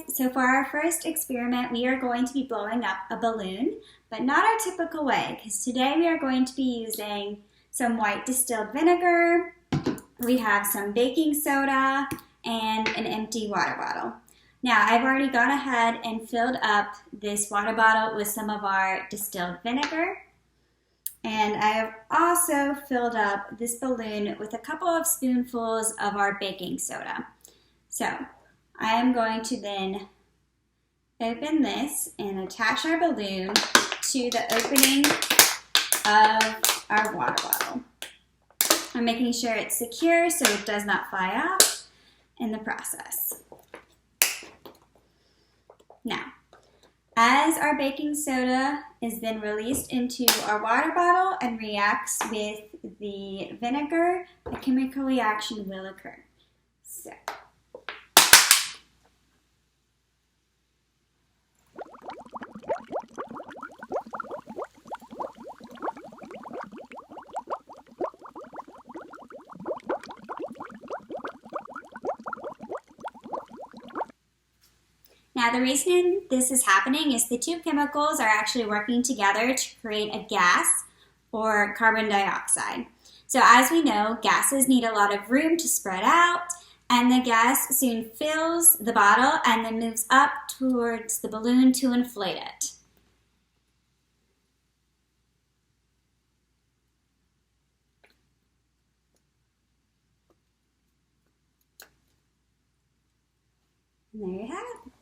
So for our first experiment, we are going to be blowing up a balloon, but not our typical way, because today we are going to be using some white distilled vinegar, we have some baking soda, and an empty water bottle. Now, I've already gone ahead and filled up this water bottle with some of our distilled vinegar, and I have also filled up this balloon with a couple of spoonfuls of our baking soda. So, I am going to then open this and attach our balloon to the opening of our water bottle. I'm making sure it's secure so it does not fly out in the process. Now, as our baking soda is then released into our water bottle and reacts with the vinegar, a chemical reaction will occur. So, now the reason this is happening is the two chemicals are actually working together to create a gas or carbon dioxide. So as we know, gases need a lot of room to spread out, and the gas soon fills the bottle and then moves up towards the balloon to inflate it. And there you have it.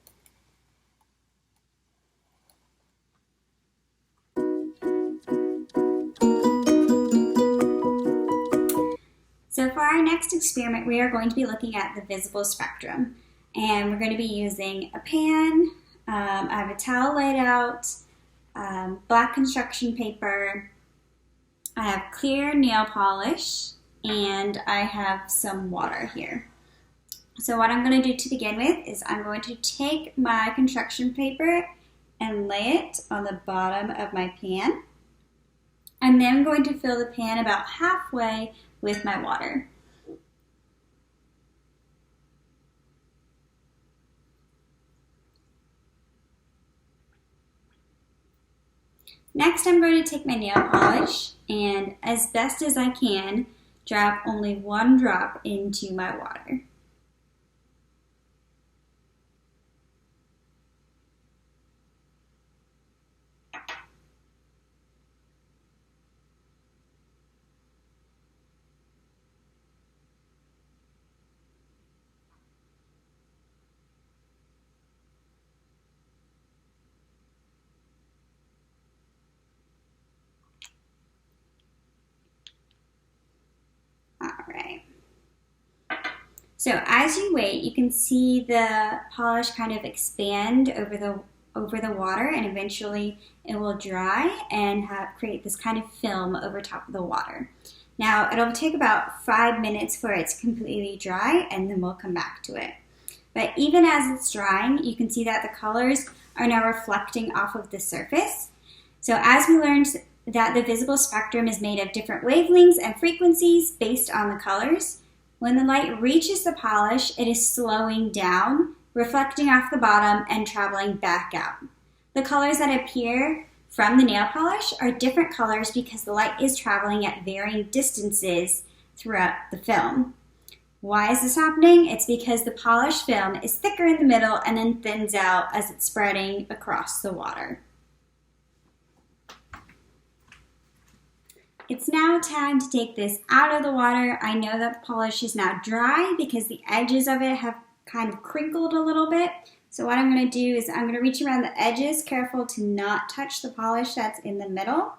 So for our next experiment, we are going to be looking at the visible spectrum. And we're going to be using a pan, I have a towel laid out, black construction paper, I have clear nail polish, and I have some water here. So what I'm going to do to begin with is I'm going to take my construction paper and lay it on the bottom of my pan. And then I'm going to fill the pan about halfway with my water. Next, I'm going to take my nail polish and, as best as I can, drop only one drop into my water. So as you wait, you can see the polish kind of expand over the water, and eventually it will dry and create this kind of film over top of the water. Now it'll take about 5 minutes for it's completely dry, and then we'll come back to it. But even as it's drying, you can see that the colors are now reflecting off of the surface. So as we learned that the visible spectrum is made of different wavelengths and frequencies based on the colors, when the light reaches the polish, it is slowing down, reflecting off the bottom and traveling back out. The colors that appear from the nail polish are different colors because the light is traveling at varying distances throughout the film. Why is this happening? It's because the polished film is thicker in the middle and then thins out as it's spreading across the water. It's now time to take this out of the water. I know that the polish is now dry because the edges of it have kind of crinkled a little bit. So what I'm going to do is I'm going to reach around the edges, careful to not touch the polish that's in the middle.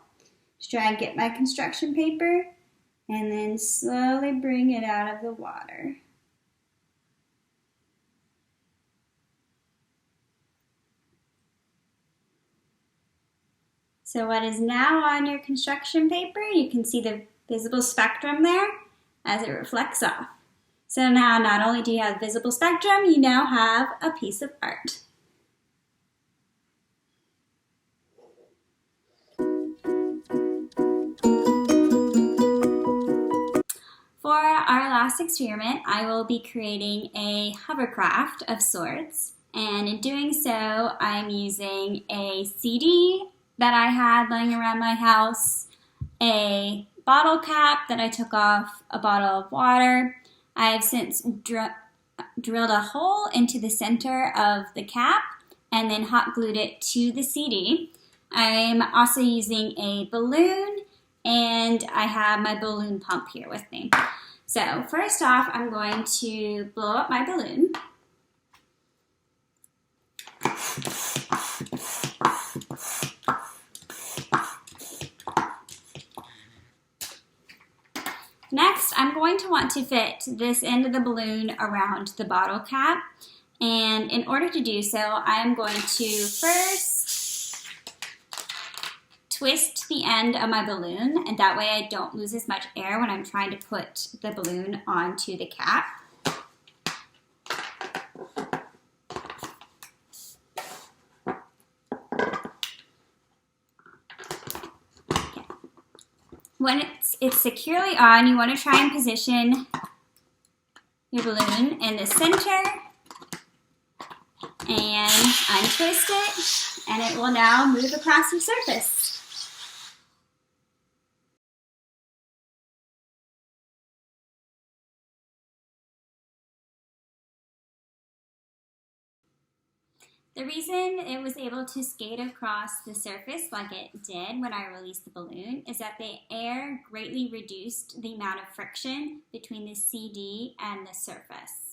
Just try and get my construction paper and then slowly bring it out of the water. So what is now on your construction paper, you can see the visible spectrum there as it reflects off. So now not only do you have visible spectrum, you now have a piece of art. For our last experiment, I will be creating a hovercraft of sorts, And in doing so, I'm using a CD that I had laying around my house, a bottle cap that I took off a bottle of water. I have since drilled a hole into the center of the cap and then hot glued it to the CD. I'm also using a balloon, and I have my balloon pump here with me. So first off, I'm going to blow up my balloon. Next, I'm going to want to fit this end of the balloon around the bottle cap. And in order to do so, I am going to first twist the end of my balloon, and that way I don't lose as much air when I'm trying to put the balloon onto the cap. When it's securely on, you want to try and position your balloon in the center and untwist it, and it will now move across your surface. The reason it was able to skate across the surface like it did when I released the balloon is that the air greatly reduced the amount of friction between the CD and the surface.